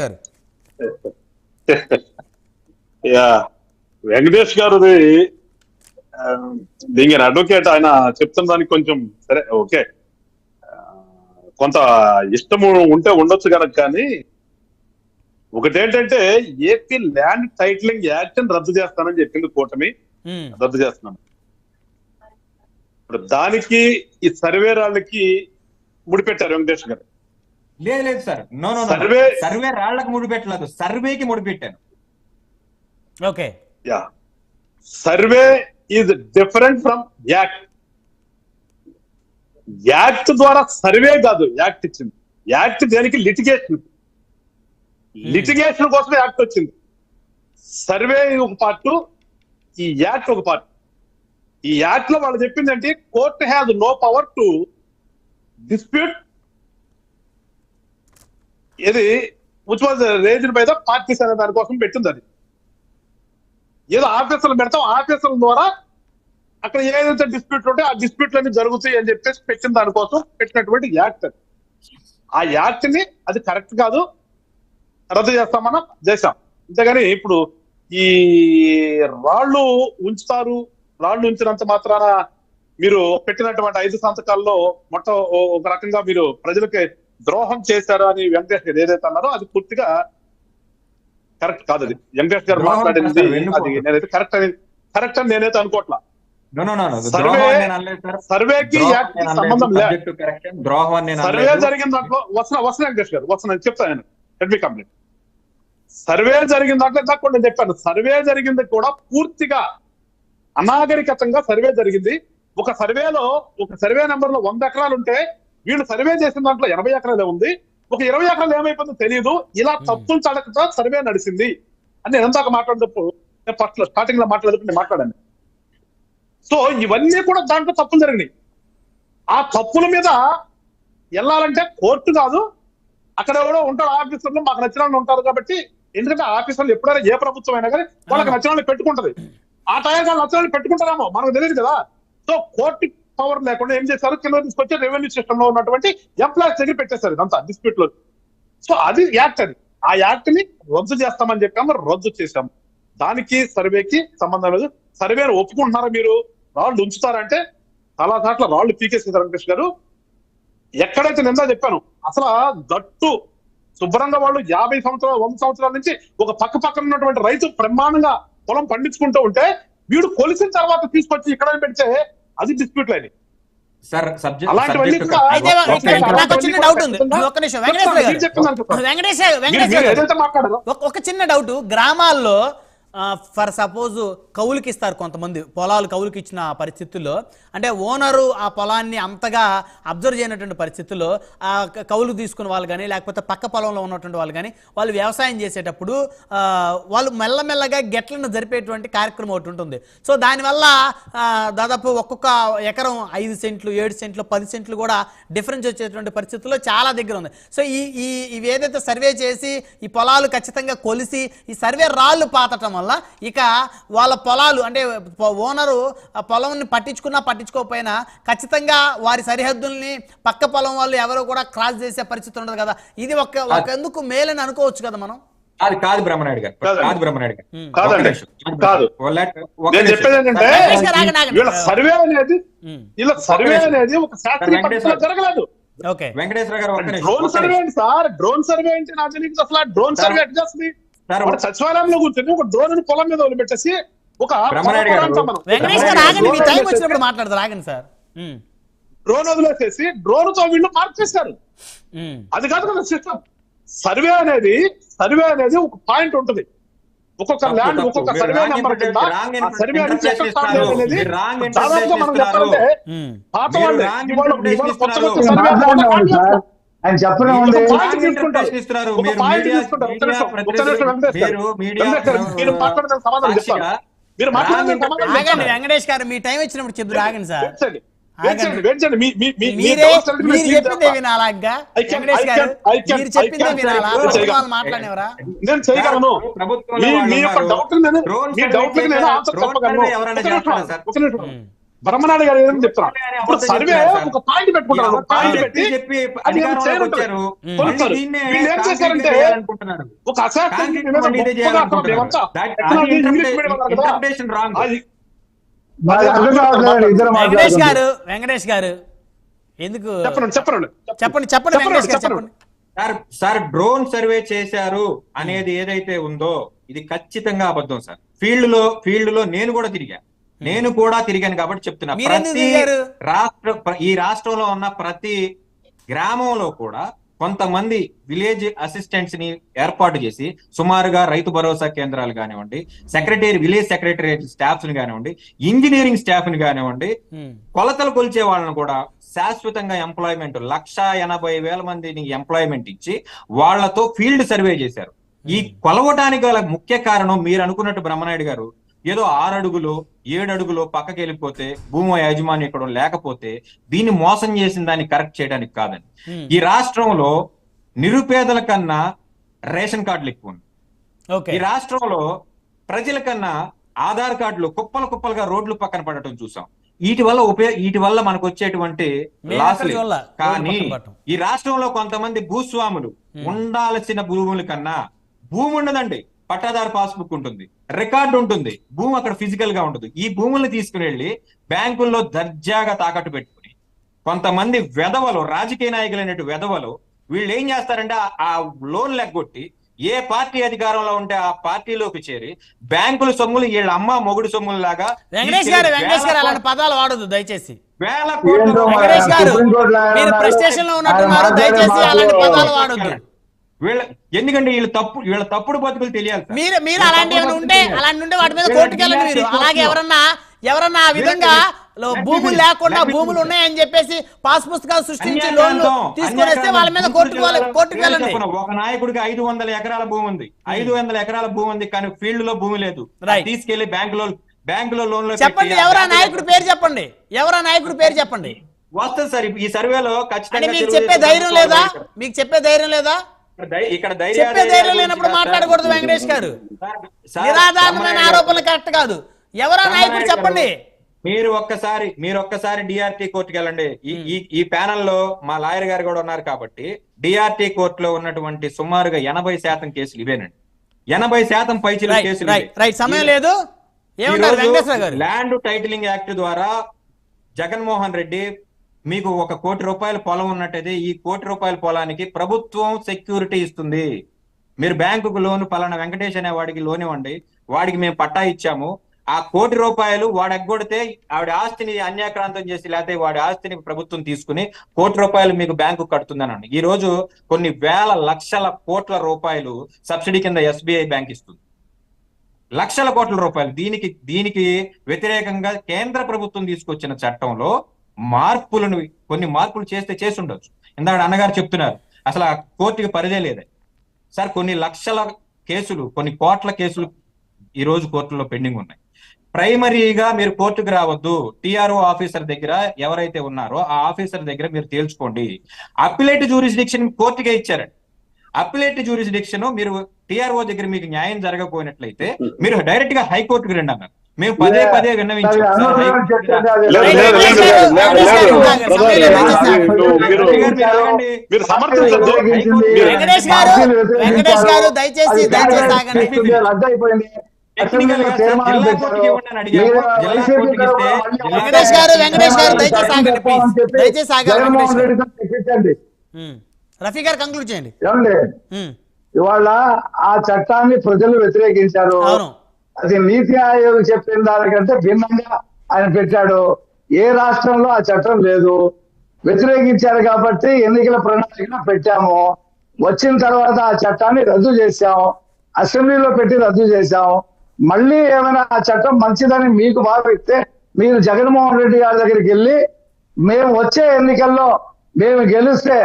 గారు యా వెంకటేష్ గారిది దీని అడ్వకేట్ ఆయన చెప్తున్న దానికి కొంచెం సరే ఓకే కొంత ఇష్టము ఉంటే ఉండొచ్చు కనుక కానీ ఒకటేంటంటే ఏపీ ల్యాండ్ టైటిలింగ్ యాక్ట్ రద్దు చేస్తానని చెప్పింది కూటమి రద్దు చేస్తున్నాను. ఇప్పుడు దానికి ఈ సర్వే రాళ్ళకి ముడిపెట్టారు వెంకటేష్ గారు. లేదు లేదు సార్, నో నో సర్వే రాళ్లకు ముడిపెట్టలేదు, సర్వేకి ముడిపెట్టాను. Okay ya survey is different from act. Act ద్వారా సర్వే కాదు యాక్ట్ ఇచ్చింది. యాక్ట్ దేనికి? లిటిగేషన్ కోసం యాక్ట్ వచ్చింది. సర్వే ఒక పార్ట్, ఈ యాక్ట్ ఒక పార్ట్. ఈ యాక్ట్ లో వాళ్ళు చెప్పింది ఏంటి? Court has no power to dispute ఇది which was raised by the parties అనే దానికోసం పెట్టింది. అది ఏదో ఆఫీసర్లు పెడతాం, ఆఫీసర్ల ద్వారా అక్కడ ఏదైతే డిస్ప్యూట్లు ఉంటే ఆ డిస్ప్యూట్లన్నీ జరుగుతాయి అని చెప్పేసి పెట్టిన దానికోసం పెట్టినటువంటి యాక్ట్. ఆ యాక్ట్ ని అది కరెక్ట్ కాదు, రద్దు చేస్తామన్నా చేశాం. అంతేగాని ఇప్పుడు ఈ రాళ్ళు ఉంచుతారు, రాళ్ళు ఉంచినంత మాత్రాన మీరు పెట్టినటువంటి 5 సంతకాల్లో మొత్తం ఒక రకంగా మీరు ప్రజలకి ద్రోహం చేశారు అని వెంకటేష్ గారు ఏదైతే అన్నారో అది పూర్తిగా కరెక్ట్ కాదు. అది వెంకటేష్ గారు మాట్లాడింది అది నేనైతే కరెక్ట్ అని నేనైతే అనుకోవట్లా. సర్వేకి యాక్ట్ సంబంధం లేదు. సర్వే జరిగిన దాంట్లో వస్తున్న వెంకటేష్ గారు వస్తున్నా చెప్తాను. Let me complete. సర్వే జరిగిన దాంట్లో ఇందాక నేను చెప్పాను, సర్వే జరిగింది కూడా పూర్తిగా అనాగరికతంగా సర్వే జరిగింది. ఒక సర్వేలో ఒక సర్వే నెంబర్ లో 100 ఎకరాలు ఉంటే వీళ్ళు సర్వే చేసిన దాంట్లో 80 ఎకరాలే ఉంది. ఒక 20 ఎకరాలు ఏమైపోతుందో తెలియదు. ఇలా తప్పులు తడకతో సర్వే నడిచింది అని నేను ఎందాక మాట్లాడేటప్పుడు ఫస్ట్ స్టార్టింగ్ లో మాట్లాడేటప్పుడు నేను మాట్లాడాను. సో ఇవన్నీ కూడా దాంట్లో తప్పులు జరిగినాయి. ఆ తప్పుల మీద వెళ్ళాలంటే కోర్టు కాదు, అక్కడ ఎవరో ఉంటారు ఆఫీసర్లు, మాకు నచ్చిన వాళ్ళు ఉంటారు. కాబట్టి ఎందుకంటే ఆఫీసర్లు ఎప్పుడైనా ఏ ప్రభుత్వం అయినా కానీ వాళ్ళకి నచ్చిన వాళ్ళు పెట్టుకుంటది. ఆ టైంలో నచ్చిన వాళ్ళు పెట్టుకుంటారేమో మనకు తెలియదు కదా. సో కోర్టు పవర్ లేకుండా ఏం చేశారు, కింద తీసుకొచ్చి రెవెన్యూ సిస్టమ్ లో ఉన్నటువంటి ఎంప్లాయీస్ దగ్గర పెట్టేశారు ఇదంతా డిస్ప్యూట్ లో. సో అది యాక్ట్. అది ఆ యాక్ట్ ని రద్దు చేస్తామని చెప్పాము, రద్దు చేశాము. దానికి సర్వేకి సంబంధం లేదు. సర్వేను ఒప్పుకుంటున్నారా మీరు? రాళ్ళు ఉంచుతారంటే చాలా దాంట్లో రాళ్ళు పీకేసేసారు వెంకటేష్ గారు. ఎక్కడైతే నిందా చెప్పాను అసలు గట్టు శుభ్రంగా వాళ్ళు 50 సంవత్సరాలు 100 సంవత్సరాల నుంచి ఒక పక్కన ఉన్నటువంటి రైతు బ్రహ్మాండంగా పొలం పండించుకుంటూ ఉంటే వీడు కొలిసిన తర్వాత తీసుకొచ్చి ఇక్కడ పెడితే అది డిస్ప్యూట్ లేదు. ఒక చిన్న డౌట్. గ్రామాల్లో ఫర్ సపోజ్ కౌలుకి ఇస్తారు కొంతమంది, పొలాలు కౌలుకి ఇచ్చిన పరిస్థితుల్లో, అంటే ఓనరు ఆ పొలాన్ని అంతగా అబ్జర్వ్ చేయనటువంటి పరిస్థితుల్లో ఆ కౌలు తీసుకున్న వాళ్ళు కానీ లేకపోతే పక్క పొలంలో ఉన్నటువంటి వాళ్ళు కానీ వాళ్ళు వ్యవసాయం చేసేటప్పుడు వాళ్ళు మెల్లమెల్లగా గెట్లను జరిపేటువంటి కార్యక్రమం ఒకటి ఉంటుంది. సో దానివల్ల దాదాపు ఒక్కొక్క ఎకరం 5 సెంట్లు 7 సెంట్లు 10 సెంట్లు కూడా డిఫరెన్స్ వచ్చేటువంటి పరిస్థితుల్లో చాలా దగ్గర ఉంది. సో ఇవి ఏదైతే సర్వే చేసి ఈ పొలాలు ఖచ్చితంగా కొలిసి ఈ సర్వే రాళ్ళు పాతటం వల్ల ఇక వాళ్ళ పొలాలు అంటే ఓనరు పొలంని పట్టించుకోకపోయినా ఖచ్చితంగా వారి సరిహద్దుల్ని పక్క పొలం వాళ్ళు ఎవరో కూడా క్రాస్ చేసే పరిస్థితి ఉండదు కదా. ఇది ఒక ఎందుకు మేలని అనుకోవచ్చు కదా మనం. అది కాదు బ్రహ్మనాయుడు గారు, కాదు బ్రహ్మనాయుడు గారు. సర్వే అనేది ఒక శాస్త్రీయ పద్ధతిలో జరగలేదు. వెంకటేశ్వర గారు డ్రోన్ సర్వే ఏంటి సార్? డ్రోన్ సర్వే ఏంటి నాకు తెలియదు అసలు. డ్రోన్ సర్వే ఎట్లా వస్తుంది? సచివాలయంలో కూర్చొని ఒక డ్రోన్ పొలం మీద వదిలిపెట్టేసి ఒక డ్రోన్ వదిలేసేసి డ్రోన్ తో వీళ్ళు మార్క్ చేస్తారు. అది కాదు కదా సిస్టమ్. సర్వే అనేది ఒక పాయింట్ ఉంటుంది. ఒక్కొక్క ల్యాండ్ ఒక్కొక్క సర్వే నెంబర్ కింద ఆ సర్వే అనేది దాదాపుగా మనం చెప్పాలంటే పాత ఆయన చెప్పడం వెంకటేష్ గారు మీ టైం వచ్చినప్పుడు చెప్తారు. ఆగండి సార్, మాట్లాడేవరా? నేను చేయగలను. బ్రహ్మనాయుడు గారు ఏదని చెప్తున్నారు. ఇప్పుడు సర్వే ఒక పాయింట్ పెట్టుకుంటారు, ఒక పాయింట్ పెట్టి అది ఏం చేయరు. కొలుస్తారు. వీళ్ళు ఏం చేశారంటే ఒక అసెస్మెంట్ వెంకటేష్ గారు ఎందుకు చెప్పండి చెప్పండి. సార్ డ్రోన్ సర్వే చేశారు అనేది ఏదైతే ఉందో ఇది ఖచ్చితంగా అబద్ధం సార్. ఫీల్డ్ లో నేను కూడా తిరిగాను కాబట్టి చెప్తున్నా. ఈ రాష్ట్రంలో ఉన్న ప్రతి గ్రామంలో కూడా కొంతమంది విలేజ్ అసిస్టెంట్స్ ని ఏర్పాటు చేసి సుమారుగా రైతు భరోసా కేంద్రాలు కానివ్వండి, విలేజ్ సెక్రటరియట్ స్టాఫ్స్ ని కానివ్వండి, ఇంజనీరింగ్ స్టాఫ్ ని కానివ్వండి, కొలతలు కొలిచే వాళ్ళని కూడా శాశ్వతంగా ఎంప్లాయ్మెంట్ 1,80,000 మందిని ఎంప్లాయ్మెంట్ ఇచ్చి వాళ్లతో ఫీల్డ్ సర్వే చేశారు. ఈ కొలవటానికి గల ముఖ్య కారణం మీరు అనుకున్నట్టు బ్రహ్మనాయుడు గారు ఏదో 6 అడుగులు 7 అడుగులు పక్కకి వెళ్ళిపోతే భూమి యాజమాన్యం ఇక్కడ లేకపోతే దీన్ని మోసం చేసిన దాన్ని కరెక్ట్ చేయడానికి కాదని. ఈ రాష్ట్రంలో నిరుపేదల కన్నా రేషన్ కార్డులు ఎక్కువ ఉంది. ఈ రాష్ట్రంలో ప్రజల కన్నా ఆధార్ కార్డులు కుప్పలుగా రోడ్లు పక్కన పడటం చూసాం. వీటి వల్ల మనకు వచ్చేటువంటి లాస్ లేదు. కానీ ఈ రాష్ట్రంలో కొంతమంది భూస్వాములు ఉండాల్సిన భూముల కన్నా భూమి ఉండదండి, పట్టాదారు పాస్బుక్ ఉంటుంది, రికార్డు ఉంటుంది, భూమి అక్కడ ఫిజికల్ గా ఉంటుంది. ఈ భూముల్ని తీసుకుని వెళ్ళి బ్యాంకుల్లో దర్జాగా తాకట్టు పెట్టుకుని కొంతమంది వెధవలు, రాజకీయ నాయకులైనట్టు వెధవలు వీళ్ళు ఏం చేస్తారంటే ఆ లోన్ లెగ్గొట్టి ఏ పార్టీ అధికారంలో ఉంటే ఆ పార్టీలోకి చేరి బ్యాంకుల సొమ్ములు వీళ్ళ అమ్మ మొగుడు సొమ్ములు లాగా. వెంకటేష్ గారు అలాంటి పదాలు వాడదు దయచేసి. వేల కోట్లు వెంకటేష్ గారు మీరు ప్రెస్టేషన్ లో ఉన్నట్టున్నారు, దయచేసి అలాంటి పదాలు వాడొద్దు. ఎందుకంటే వీళ్ళ తప్పుడు బతుకులు తెలియాలి. మీరు అలాంటి ఉంటే వాటి మీద కోర్టుకు వెళ్ళండి. మీరు అలాగే ఎవరన్నా ఆ విధంగా భూములు లేకుండా భూములు ఉన్నాయని చెప్పేసి పాస్ పుస్తకాలు సృష్టించి లోన్లు తీసుకునేస్తే వాళ్ళ మీద కోర్టుకు వెళ్ళండి. ఒక నాయకుడికి 500 ఎకరాల భూమి ఉంది, 500 ఎకరాల భూమి ఉంది, కానీ ఫీల్డ్ లో భూమి లేదు. తీసుకెళ్లి బ్యాంకులో లోన్లు చెప్పండి. ఎవరా నాయకుడి పేరు చెప్పండి. వస్తుంది సార్ ఈ సర్వేలో ఖచ్చితంగా. మీకు చెప్పే ధైర్యం లేదా? ఇక్కడ చెప్పే ధైర్యం లేనప్పుడు మాట్లాడకూడదు వెంకటేష్ గారు. నిరాధారమైన ఆరోపణలు కరెక్ట్ కాదు. ఎవరా నాయకుడు చెప్పండి. మీరు ఒక్కసారి డిఆర్టీ కోర్టుకి వెళ్ళండి. ఈ ప్యానెల్ లో మా లాయర్ గారు కూడా ఉన్నారు కాబట్టి డిఆర్టీ కోర్టులో ఉన్నటువంటి సుమారుగా 80% కేసులు ఇవేనండి. 80% పైచిల కేసులు. సమయం లేదు. ల్యాండ్ టైటిలింగ్ యాక్ట్ ద్వారా జగన్మోహన్ రెడ్డి మీకు 1 కోటి రూపాయల పొలం ఉన్నట్టయితే ఈ 1 కోటి రూపాయల పొలానికి ప్రభుత్వం సెక్యూరిటీ ఇస్తుంది. మీరు బ్యాంకుకు లోన్ పలానా వెంకటేష్ అనే వాడికి లోన్ ఇవ్వండి, వాడికి మేము పట్టా ఇచ్చాము, ఆ 1 కోటి రూపాయలు వాడు ఎగ్గొడితే ఆవిడ ఆస్తిని అన్యాక్రాంతం చేసి లేకపోతే వాడి ఆస్తిని ప్రభుత్వం తీసుకుని 1 కోటి రూపాయలు మీకు బ్యాంకు కడుతుందని. ఈ రోజు కొన్ని వేల లక్షల కోట్ల రూపాయలు సబ్సిడీ కింద SBI బ్యాంక్ ఇస్తుంది. లక్షల కోట్ల రూపాయలు. దీనికి వ్యతిరేకంగా కేంద్ర ప్రభుత్వం తీసుకొచ్చిన చట్టంలో కొన్ని మార్పులు చేసి ఉండొచ్చు. ఇందాక అన్నగారు చెప్తున్నారు అసలు ఆ కోర్టుకి పరిధే లేదే. సార్ కొన్ని లక్షల కేసులు, కొన్ని కోట్ల కేసులు ఈ రోజు కోర్టులో పెండింగ్ ఉన్నాయి. ప్రైమరీగా మీరు కోర్టుకు రావద్దు. TRO ఆఫీసర్ దగ్గర ఎవరైతే ఉన్నారో ఆ ఆఫీసర్ దగ్గర మీరు తేల్చుకోండి. అప్పిలేట్ జ్యూరిస్డిక్షన్ కోర్టుకే ఇచ్చారండి. అప్పిలేట్ జ్యూరిస్డిక్షన్ మీరు TRO దగ్గర మీకు న్యాయం జరగకపోయినట్లయితే మీరు డైరెక్ట్ గా హైకోర్టుకు రండి అన్నారు. మేము పదే విన్నవించాం. రఫీ గారు కంక్లూడ్ చేయండి. ఇవాళ ఆ చట్టాన్ని ప్రజలు వ్యతిరేకించారు. అది నీతి ఆయోగ్ చెప్పిన దానికంటే భిన్నంగా ఆయన పెట్టాడు. ఏ రాష్ట్రంలో ఆ చట్టం లేదు. వ్యతిరేకించారు కాబట్టి ఎన్నికల ప్రణాళిక పెట్టాము. వచ్చిన తర్వాత ఆ చట్టాన్ని రద్దు చేశాం. అసెంబ్లీలో పెట్టి రద్దు చేశాం. మళ్ళీ ఏమైనా ఆ చట్టం మంచిదని మీకు భావిస్తే మీరు జగన్మోహన్ రెడ్డి గారి దగ్గరికి వెళ్ళి మేము వచ్చే ఎన్నికల్లో మేము గెలిస్తే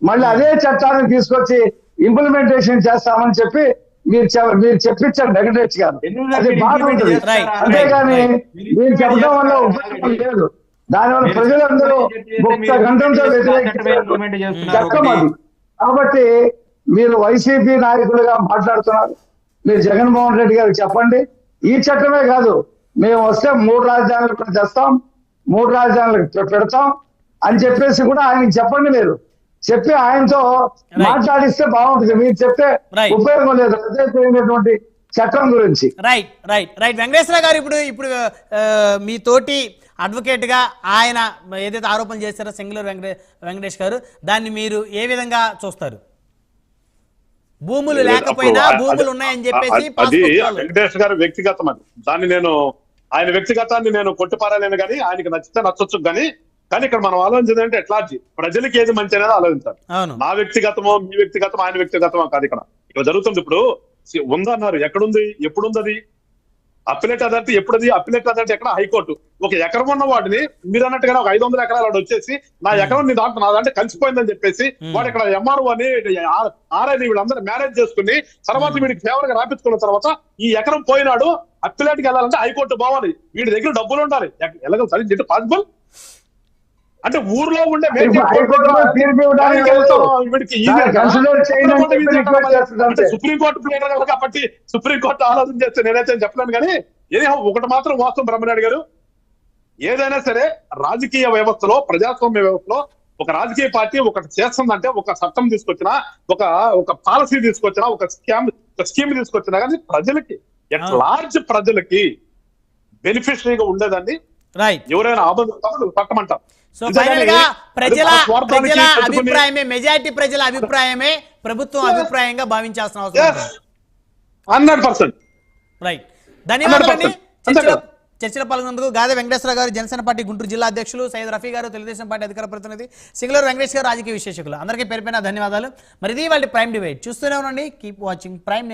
మళ్ళీ అదే చట్టాన్ని తీసుకొచ్చి ఇంప్లిమెంటేషన్ చేస్తామని చెప్పి మీరు చెప్పించారు వెంకటేష్ గారు. అది బాగుంటుంది. అంతేగాని మీరు చెప్పడం వల్ల ఉపయోగం లేదు. దానివల్ల ప్రజలందరూ 30 గంటలతో చట్టం అది. కాబట్టి మీరు వైసీపీ నాయకులుగా మాట్లాడుతున్నారు. మీరు జగన్మోహన్ రెడ్డి గారికి చెప్పండి, ఈ చట్టమే కాదు మేము వస్తే 3 రాజధానులు కూడా తెస్తాం, 3 రాజధానులకు పెడతాం అని చెప్పేసి కూడా ఆయనకి చెప్పండి మీరు. చెప్పి ఆయనతో మాట్లాడిస్తే బాగుంటుంది. మీరు చెప్తే ఉపయోగం లేదు రద్దయిపోయినటువంటి చట్టం గురించి. రైట్ రైట్ రైట్ వెంకటేశ్వర గారు, ఇప్పుడు మీ తోటి అడ్వకేట్ గా ఆయన ఏదైతే ఆరోపణలు చేశారో సింగలూరు వెంకటేష్ గారు, దాన్ని మీరు ఏ విధంగా చూస్తారు? భూములు లేకపోయినా భూములు ఉన్నాయని చెప్పేసి అది వెంకటేష్ గారు వ్యక్తిగతం. అది దాన్ని నేను ఆయన వ్యక్తిగతాన్ని నేను కొట్టిపారాలేను కానీ ఆయనకి నచ్చితే నచ్చొచ్చు కానీ ఇక్కడ మనం ఆలోచించేది అంటే ఎట్లాంటి ప్రజలకి ఏది మంచి అనేది ఆలోచించాలి. నా వ్యక్తిగతమో మీ వ్యక్తిగతం ఆయన వ్యక్తిగతమో కాదు. ఇక్కడ జరుగుతుంది. ఇప్పుడు ఉందన్నారు, ఎక్కడుంది, ఎప్పుడుంది అది? అప్పిలేట్ అథారిటీ ఎప్పుడది? అప్పిలేట్ అథారిటీ ఎక్కడ? హైకోర్టు. ఒక ఎకరం ఉన్న వాటిని మీరు అన్నట్టుగా ఒక 500 ఎకరాలు వాడు వచ్చేసి నా ఎకరం నీ దాంట్లో నా దాంట్లో కలిసిపోయిందని చెప్పేసి వాడు ఇక్కడ ఎంఆర్ఓ అని ఆర్ఐని వీళ్ళందరూ మేనేజ్ చేసుకుని తర్వాత వీడికి ఫేవర్ గా రాపించుకున్న తర్వాత ఈ ఎకరం పోయినాడు అప్పిలేట్కి వెళ్ళాలంటే హైకోర్టు పోవాలి. వీడి దగ్గర డబ్బులు ఉండాలి. ఎలాగో పాసిబుల్ అంటే ఊర్లో ఉండే సుప్రీంకోర్టు ప్లేయర్ కాబట్టి సుప్రీంకోర్టు ఆలోచన చేస్తే నేనైతే చెప్పలేను కానీ ఏదో ఒకటి మాత్రం వాస్తవం బ్రహ్మనాయుడు గారు, ఏదైనా సరే రాజకీయ వ్యవస్థలో ప్రజాస్వామ్య వ్యవస్థలో ఒక రాజకీయ పార్టీ ఒకటి చేస్తుందంటే ఒక చట్టం తీసుకొచ్చినా ఒక పాలసీ తీసుకొచ్చినా ఒక స్కీమ్ తీసుకొచ్చినా కానీ ప్రజలకి లార్జ్ ప్రజలకి బెనిఫిషరీగా ఉండేదాన్ని ఎవరైనా ఆబంధం పట్టమంటారు. సో ఫైనల్ గా ప్రజల అభిప్రాయమే, మెజారిటీ ప్రజల అభిప్రాయమే ప్రభుత్వం అభిప్రాయంగా భావించాల్సిన అవసరం. 100%. రైట్. ధన్యవాదాలండి. చర్చలో పాల్గొన్నందుకు గాదె వెంకటేశ్వర గారు, జనసేన పార్టీ గుంటూరు జిల్లా అధ్యక్షులు, సయ్యద్ రఫీ గారు, తెలుగుదేశం పార్టీ అధికార ప్రతినిధి, సింగలూరు వెంకటేష్ గారు, రాజకీయ విశ్లేషకులు, అందరికీ పేరు పైన ధన్యవాదాలు. మరి ఇది వాళ్ళ ప్రైమ్ డిబేట్. చూస్తూనే ఉండండి. Keep watching prime.